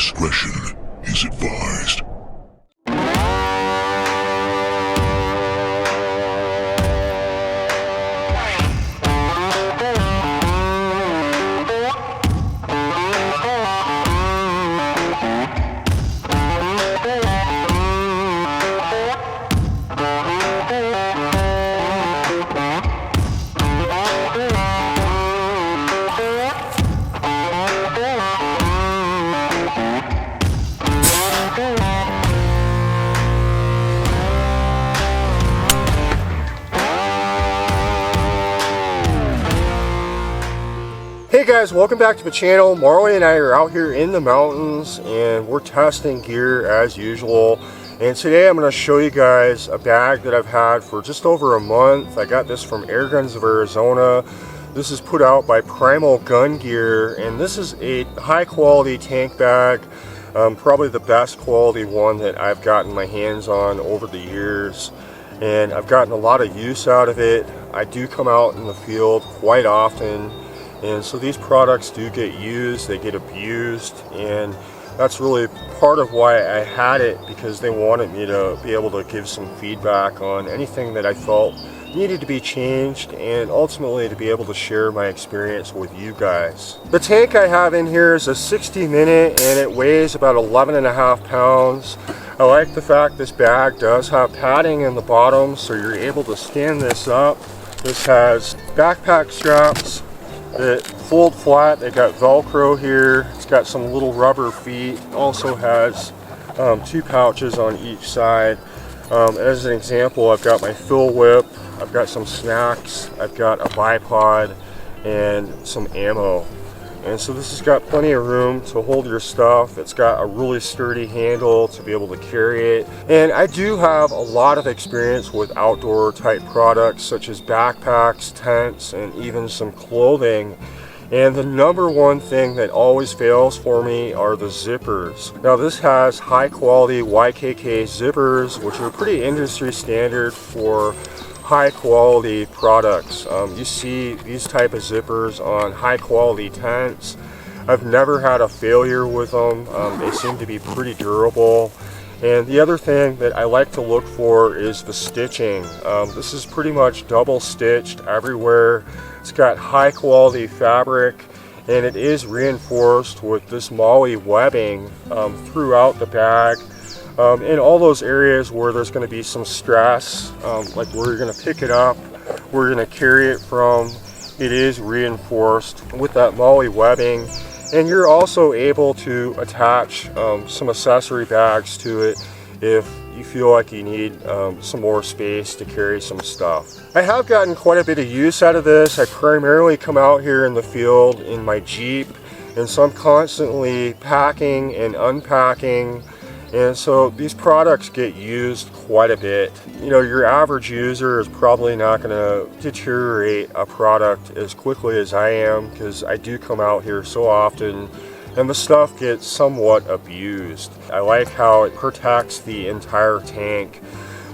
Discretion is advised. Hey guys, welcome back to the channel. Marley and I are out here in the mountains and we're testing gear as usual. And today I'm going to show you guys a bag that I've had for just over a month. I got this from Airguns of Arizona. This is put out by Primal Gun Gear, and this is a high quality tank bag. Probably the best quality one that I've gotten my hands on over the years. And I've gotten a lot of use out of it. I do come out in the field quite often. And so these products do get used, they get abused, and that's really part of why I had it, because they wanted me to be able to give some feedback on anything that I felt needed to be changed, and ultimately to be able to share my experience with you guys. The tank I have in here is a 60-minute and it weighs about 11.5 pounds. I like the fact this bag does have padding in the bottom, so you're able to stand this up. This has backpack straps that fold flat. They got Velcro here. It's got some little rubber feet. It also has 2 pouches on each side. As an example, I've got my fill whip, I've got some snacks, I've got a bipod, and some ammo. And so this has got plenty of room to hold your stuff. It's got a really sturdy handle to be able to carry it. And I do have a lot of experience with outdoor type products such as backpacks, tents, and even some clothing. And the number one thing that always fails for me are the zippers. Now this has high quality YKK zippers, which are pretty industry standard for high quality products. You see these type of zippers on high quality tents. I've never had a failure with them. They seem to be pretty durable. And the other thing that I like to look for is the stitching. This is pretty much double stitched everywhere. It's got high quality fabric, and it is reinforced with this Maui webbing throughout the bag. In all those areas where there's going to be some stress, like where you're going to pick it up, where you're going to carry it from, it is reinforced with that Maui webbing. And you're also able to attach some accessory bags to it if you feel like you need some more space to carry some stuff. I have gotten quite a bit of use out of this. I primarily come out here in the field in my Jeep, and so I'm constantly packing and unpacking. And so these products get used quite a bit. You know, your average user is probably not going to deteriorate a product as quickly as I am, because I do come out here so often and the stuff gets somewhat abused. I like how it protects the entire tank,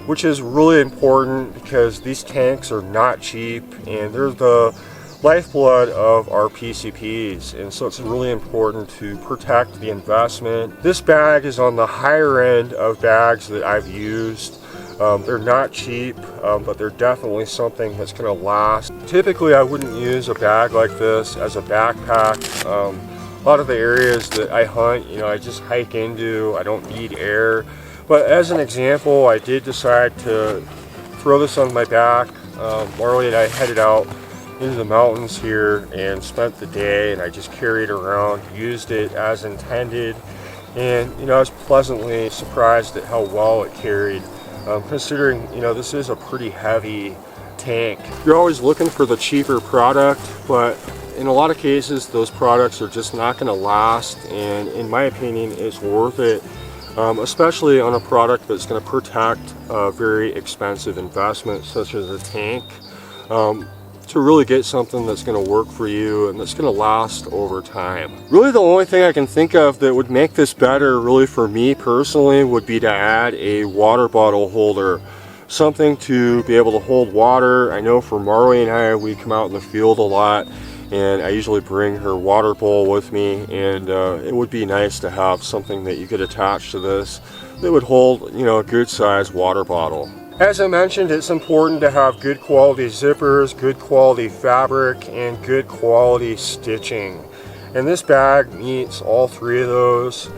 which is really important because these tanks are not cheap and they're the lifeblood of our PCPs, and so it's really important to protect the investment. This bag is on the higher end of bags that I've used. They're not cheap, but they're definitely something that's going to last. Typically I wouldn't use a bag like this as a backpack. A lot of the areas that I hunt, you know, I just hike into, I don't need air. But as an example, I did decide to throw this on my back. Marley and I headed out into the mountains here and spent the day, and I just carried it around, used it as intended, and you know, I was pleasantly surprised at how well it carried, considering, you know, this is a pretty heavy tank. You're always looking for the cheaper product, but in a lot of cases those products are just not going to last, and in my opinion it's worth it, especially on a product that's going to protect a very expensive investment such as a tank. To really get something that's going to work for you and that's going to last over time. Really the only thing I can think of that would make this better, really for me personally, would be to add a water bottle holder. Something to be able to hold water. I know for Marley and I, we come out in the field a lot, and I usually bring her water bowl with me, and it would be nice to have something that you could attach to this that would hold, you know, a good sized water bottle. As I mentioned, it's important to have good quality zippers, good quality fabric, and good quality stitching. And this bag meets all three of those.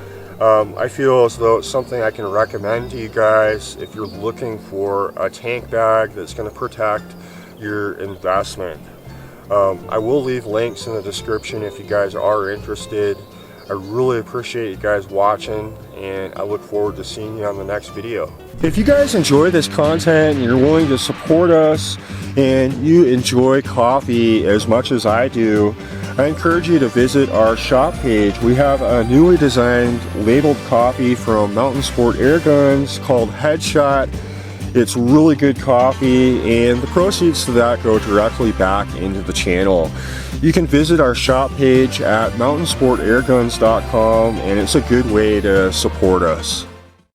I feel as though it's something I can recommend to you guys if you're looking for a tank bag that's going to protect your investment. I will leave links in the description if you guys are interested. I really appreciate you guys watching, and I look forward to seeing you on the next video. If you guys enjoy this content and you're willing to support us and you enjoy coffee as much as I do, I encourage you to visit our shop page. We have a newly designed labeled coffee from Mountain Sport Airguns called Headshot. It's really good coffee, and the proceeds to that go directly back into the channel. You can visit our shop page at mountainsportairguns.com, and it's a good way to support us.